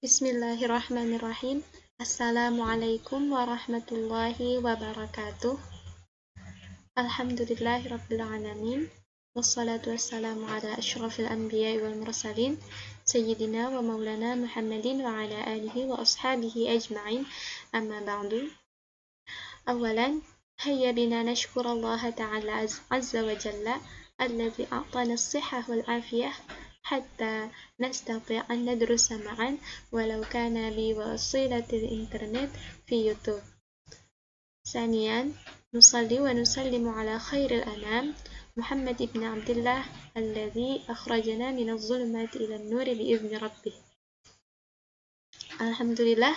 Bismillahirrahmanirrahim. Assalamualaikum warahmatullahi wabarakatuh. Alhamdulillahirabbil alamin. Wassalatu wassalamu ala asyrafil anbiya'i wal mursalin sayyidina wa maulana Muhammadin wa ala alihi wa ashabihi ajma'in. Amma ba'du. Awalan, hayya bina nashkurallaha ta'ala azza wa jalla alladhi a'tana as-sihhah wal afiyah حتى نستطيع أن ندرس معا ولو كان بوسيلة الإنترنت في يوتيوب. ثانيا، نصلي ونسلم على خير الأنام محمد بن عبد الله الذي أخرجنا من الظلمات إلى النور بإذن ربه. الحمد لله،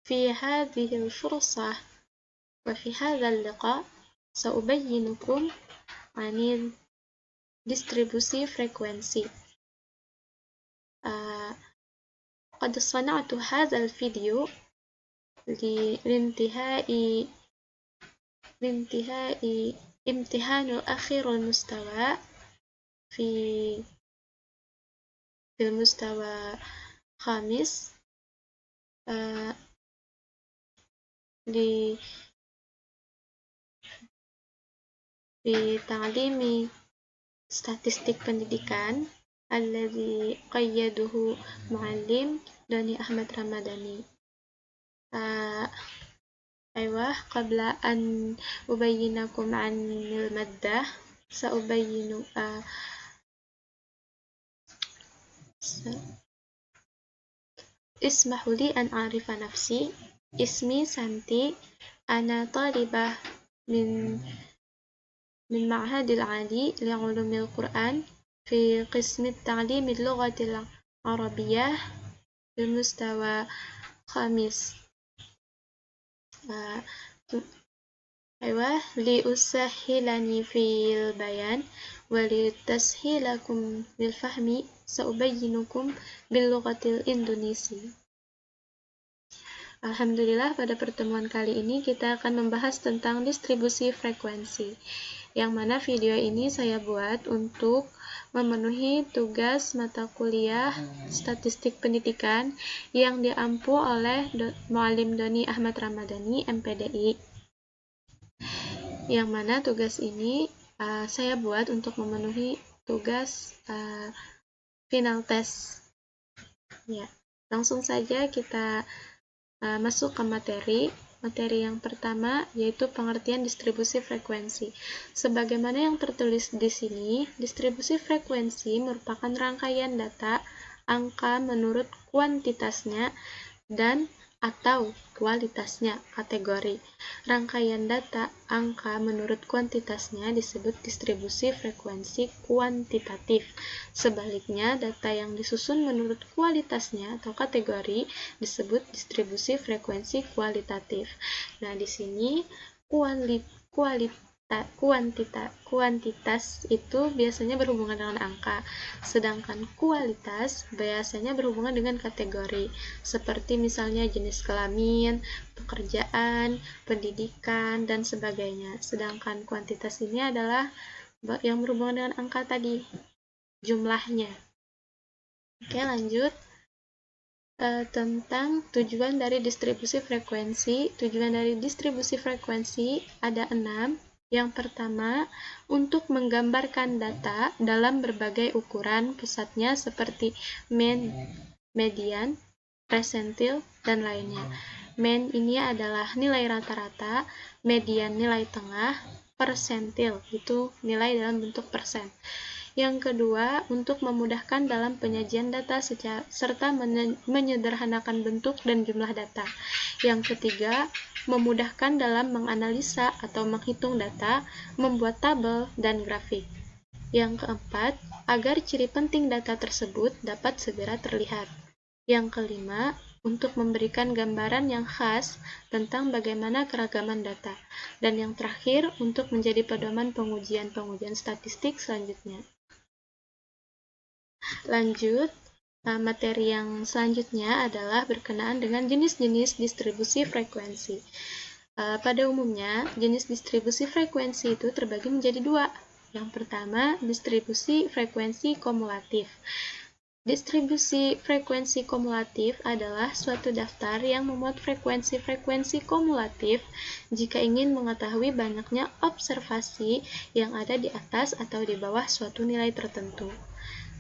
في هذه الفرصة وفي هذا اللقاء سأبينكم عن distribusi frekuensi. قد صنعت هذا الفيديو لانتهاء امتحان الأخير المستوى في المستوى خامس لتعليم statistik pendidikan alladzi qayyaduhu muallim Doni Ahmad Ramadhani. Qabla an ubayyinakum anil maddah sa'ubayyinu ismahu li an a'rifa nafsi. Ismi Santi, ana talibah min Ma'hadil Ali li'ulumil Qur'an في قسم التعليم اللغة العربية بالمستوى خامس. لأسهلني في البيان ولتسهيلكم للفهم سأبينكم باللغة الإندونيسية. Alhamdulillah, pada pertemuan kali ini kita akan membahas tentang distribusi frekuensi, yang mana video ini saya buat untuk memenuhi tugas mata kuliah statistik pendidikan yang diampu oleh Muallim Doni Ahmad Ramadhani, MPDI. Yang mana tugas ini saya buat untuk memenuhi tugas final test. Ya, langsung saja kita masuk ke materi yang pertama, yaitu pengertian distribusi frekuensi. Sebagaimana yang tertulis di sini, distribusi frekuensi merupakan rangkaian data angka menurut kuantitasnya dan atau kualitasnya, kategori. Rangkaian data angka menurut kuantitasnya disebut distribusi frekuensi kuantitatif. Sebaliknya, data yang disusun menurut kualitasnya atau kategori disebut distribusi frekuensi kualitatif. Nah, di sini kuantitas itu biasanya berhubungan dengan angka, sedangkan kualitas biasanya berhubungan dengan kategori, seperti misalnya jenis kelamin, pekerjaan, pendidikan, dan sebagainya. Sedangkan kuantitas ini adalah yang berhubungan dengan angka tadi, jumlahnya. Oke, lanjut. Tentang tujuan dari distribusi frekuensi. Tujuan dari distribusi frekuensi ada 6. Yang pertama, untuk menggambarkan data dalam berbagai ukuran pusatnya seperti mean, median, persentil, dan lainnya. Mean ini adalah nilai rata-rata, median nilai tengah, persentil itu nilai dalam bentuk persen. Yang kedua, untuk memudahkan dalam penyajian data serta menyederhanakan bentuk dan jumlah data. Yang ketiga, memudahkan dalam menganalisa atau menghitung data, membuat tabel dan grafik. Yang keempat, agar ciri penting data tersebut dapat segera terlihat. Yang kelima, untuk memberikan gambaran yang khas tentang bagaimana keragaman data. Dan yang terakhir, untuk menjadi pedoman pengujian statistik selanjutnya. Lanjut, materi yang selanjutnya adalah berkenaan dengan jenis-jenis distribusi frekuensi. Pada umumnya, jenis distribusi frekuensi itu terbagi menjadi 2. Yang pertama, distribusi frekuensi kumulatif. Distribusi frekuensi kumulatif adalah suatu daftar yang memuat frekuensi-frekuensi kumulatif jika ingin mengetahui banyaknya observasi yang ada di atas atau di bawah suatu nilai tertentu.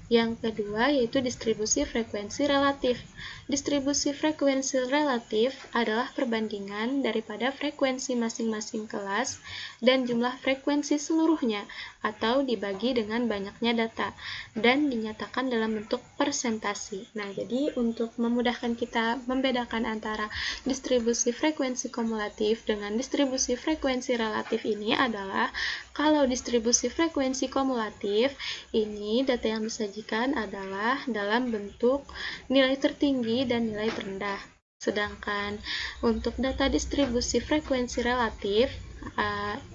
Yang kedua yaitu distribusi frekuensi relatif. Distribusi frekuensi relatif adalah perbandingan daripada frekuensi masing-masing kelas dan jumlah frekuensi seluruhnya atau dibagi dengan banyaknya data dan dinyatakan dalam bentuk persentase. Nah, jadi untuk memudahkan kita membedakan antara distribusi frekuensi kumulatif dengan distribusi frekuensi relatif ini adalah kalau distribusi frekuensi kumulatif ini data yang disajikan adalah dalam bentuk nilai tertinggi dan nilai terendah. Sedangkan untuk data distribusi frekuensi relatif,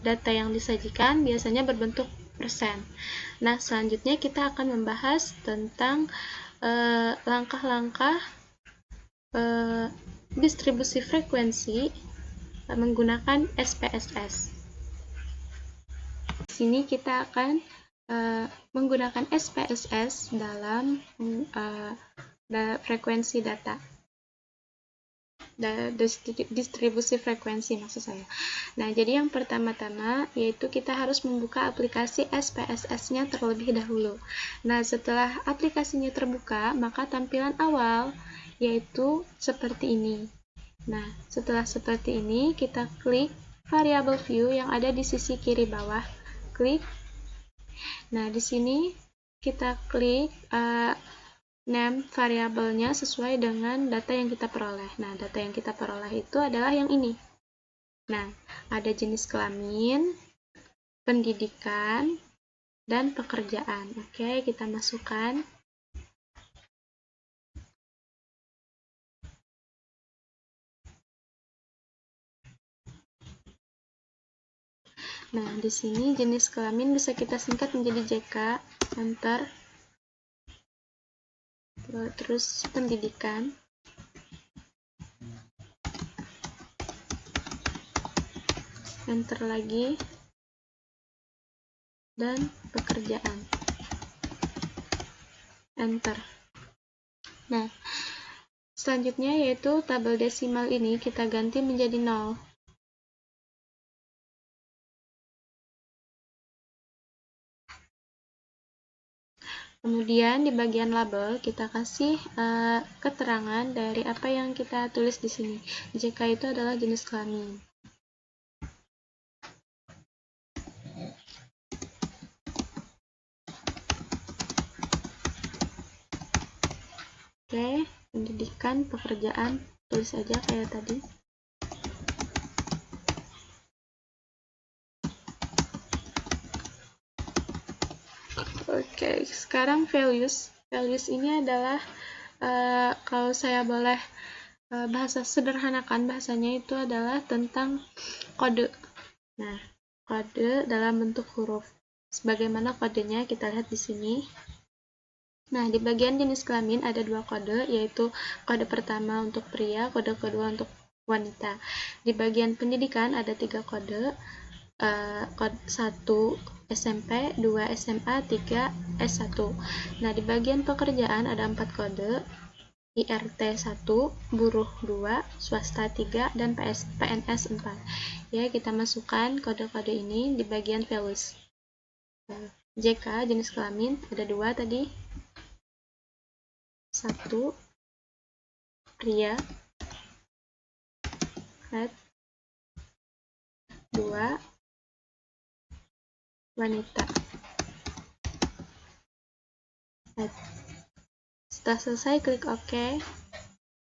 data yang disajikan biasanya berbentuk persen. Nah, selanjutnya kita akan membahas tentang langkah-langkah distribusi frekuensi menggunakan SPSS. Di sini kita akan menggunakan SPSS dalam frekuensi data. Distribusi frekuensi maksud saya. Nah, jadi yang pertama-tama yaitu kita harus membuka aplikasi SPSS-nya terlebih dahulu. Nah, setelah aplikasinya terbuka, maka tampilan awal yaitu seperti ini. Nah, setelah seperti ini, kita klik variable view yang ada di sisi kiri bawah. Klik. Nah, di sini kita klik name variabelnya sesuai dengan data yang kita peroleh. Nah, data yang kita peroleh itu adalah yang ini. Nah, ada jenis kelamin, pendidikan, dan pekerjaan. Oke, kita masukkan. Nah, di sini jenis kelamin bisa kita singkat menjadi JK, enter. Terus pendidikan. Enter lagi. Dan pekerjaan. Enter. Nah, selanjutnya yaitu tabel desimal ini kita ganti menjadi 0. Kemudian di bagian label kita kasih keterangan dari apa yang kita tulis di sini. JK itu adalah jenis kelamin. Oke, pendidikan, pekerjaan, tulis aja kayak tadi. Oke, sekarang values. Values ini adalah kalau saya boleh bahasa sederhanakan, bahasanya itu adalah tentang kode. Nah, kode dalam bentuk huruf. Sebagaimana kodenya kita lihat di sini. Nah, di bagian jenis kelamin ada 2 kode, yaitu kode pertama untuk pria, kode kedua untuk wanita. Di bagian pendidikan ada 3 kode, kode 1 SMP, 2 SMA, 3 S1. Nah, di bagian pekerjaan ada 4 kode, IRT 1, buruh 2, swasta 3, dan PNS 4. Ya, kita masukkan kode-kode ini di bagian values. JK, jenis kelamin, ada 2 tadi. 1, pria. 2, wanita. Setelah selesai, klik OK.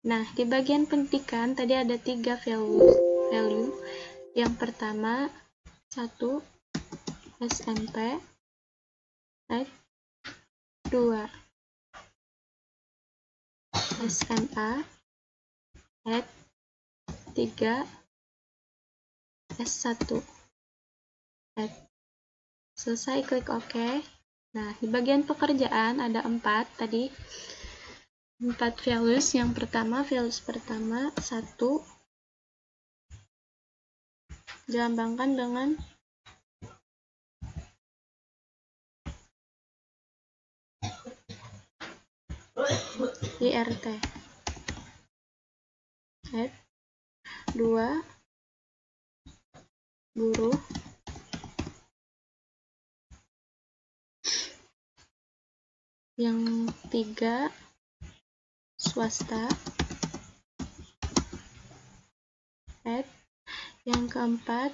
Nah, di bagian pendidikan tadi ada 3 value. Yang pertama, 1 SMP, 2 SMA, 3 S1. Selesai, klik OK. Nah, di bagian pekerjaan ada 4 tadi. 4 values. Yang pertama, values pertama 1 dilambangkan dengan IRT. 2 buruh yang 3 swasta, yang keempat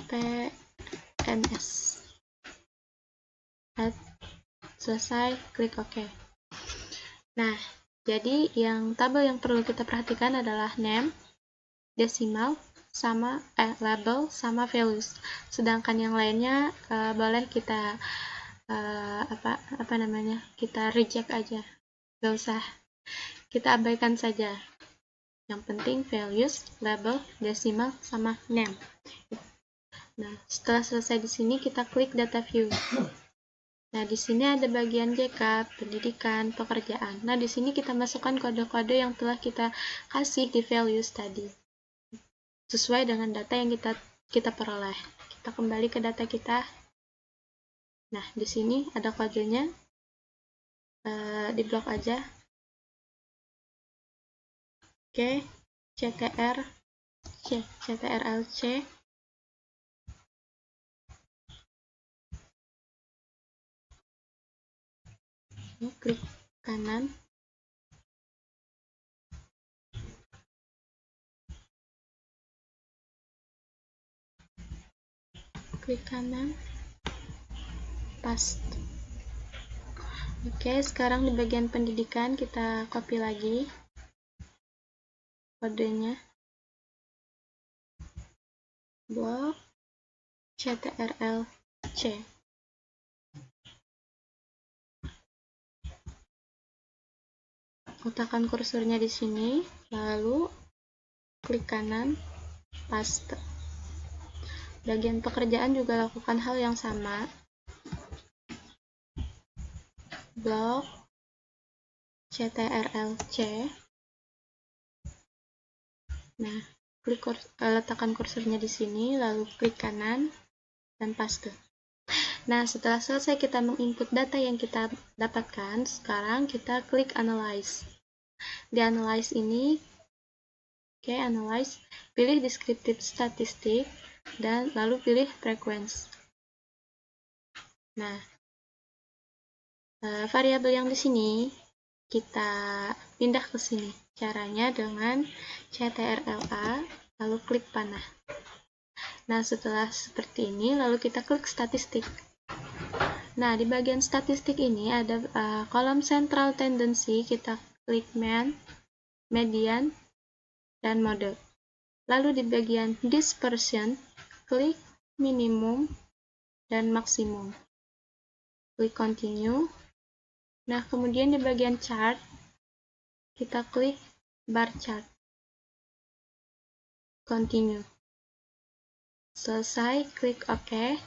PNS. Selesai, klik OK. Nah, jadi yang tabel yang perlu kita perhatikan adalah name, desimal, sama label, sama values. Sedangkan yang lainnya boleh kita kita reject aja, gak usah, kita abaikan saja. Yang penting values, label, desimal, sama name. Nah, setelah selesai di sini kita klik data view. Nah, di sini ada bagian JK, pendidikan, pekerjaan. Nah, di sini kita masukkan kode-kode yang telah kita kasih di values tadi, sesuai dengan data yang kita peroleh. Kita kembali ke data kita. Nah, di sini ada kodenya, di blok aja. Oke, CTRL-C. Klik kanan. Klik kanan. Paste. Oke, sekarang di bagian pendidikan kita copy lagi kodenya. Blok CTRL-C. Letakkan kursornya di sini, lalu klik kanan, paste. Bagian pekerjaan juga lakukan hal yang sama. Blok CTRL-C. Nah, letakkan kursornya di sini, lalu klik kanan dan paste. Nah, setelah selesai kita menginput data yang kita dapatkan, sekarang kita klik analyze. Di analyze ini, analyze, pilih descriptive statistik, dan lalu pilih frequency. Nah, variabel yang di sini kita pindah ke sini. Caranya dengan CTRL-A, lalu klik panah. Nah, setelah seperti ini, lalu kita klik statistik. Nah, di bagian statistik ini ada kolom central tendency, kita klik mean, median, dan mode. Lalu di bagian dispersion, klik minimum dan maksimum. Klik continue. Nah, kemudian di bagian chart, kita klik bar chart. Continue. Selesai, klik OK.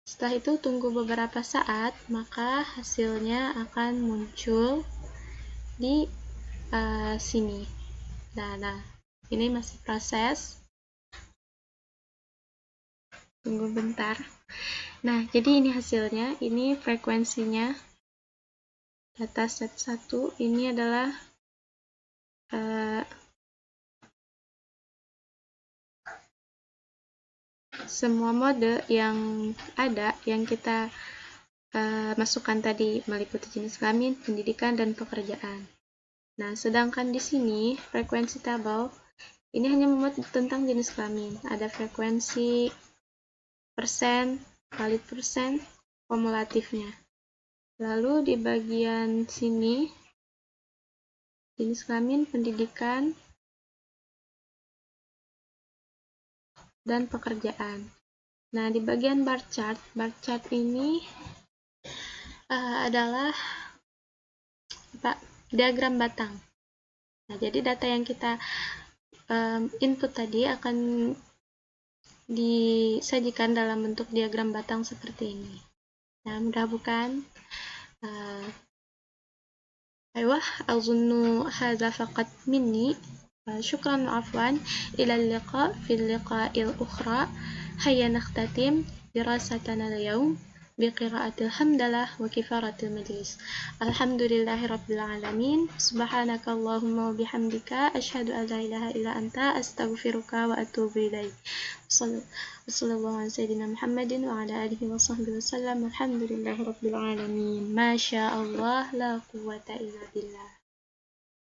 Setelah itu tunggu beberapa saat, maka hasilnya akan muncul di sini. Nah, ini masih proses. Tunggu bentar. Nah, jadi ini hasilnya, ini frekuensinya. Dataset 1 ini adalah semua mode yang ada, yang kita masukkan tadi, meliputi jenis kelamin, pendidikan, dan pekerjaan. Nah, sedangkan di sini frekuensi tabel ini hanya memuat tentang jenis kelamin. Ada frekuensi, persen, valid persen, kumulatifnya. Lalu di bagian sini jenis kelamin, pendidikan, dan pekerjaan. Nah, di bagian bar chart ini adalah diagram batang. Nah, jadi data yang kita input tadi akan disajikan dalam bentuk diagram batang seperti ini. Nah, mudah bukan? أيوة أظن هذا فقط مني. شكرا وعفوا، إلى اللقاء في اللقاء الأخرى. هيا نختتم دراستنا اليوم. بقراءة الحمدلله وكفارة المجلس. الحمد لله رب العالمين. سبحانك اللهم وبحمدك أشهد أن لا إله إلا أنت أستغفرك وأتوب إليك. وصلى الله على سيدنا محمد وعلى آله وصحبه وسلم. الحمد لله رب العالمين. ما شاء الله لا قوة إلا بالله.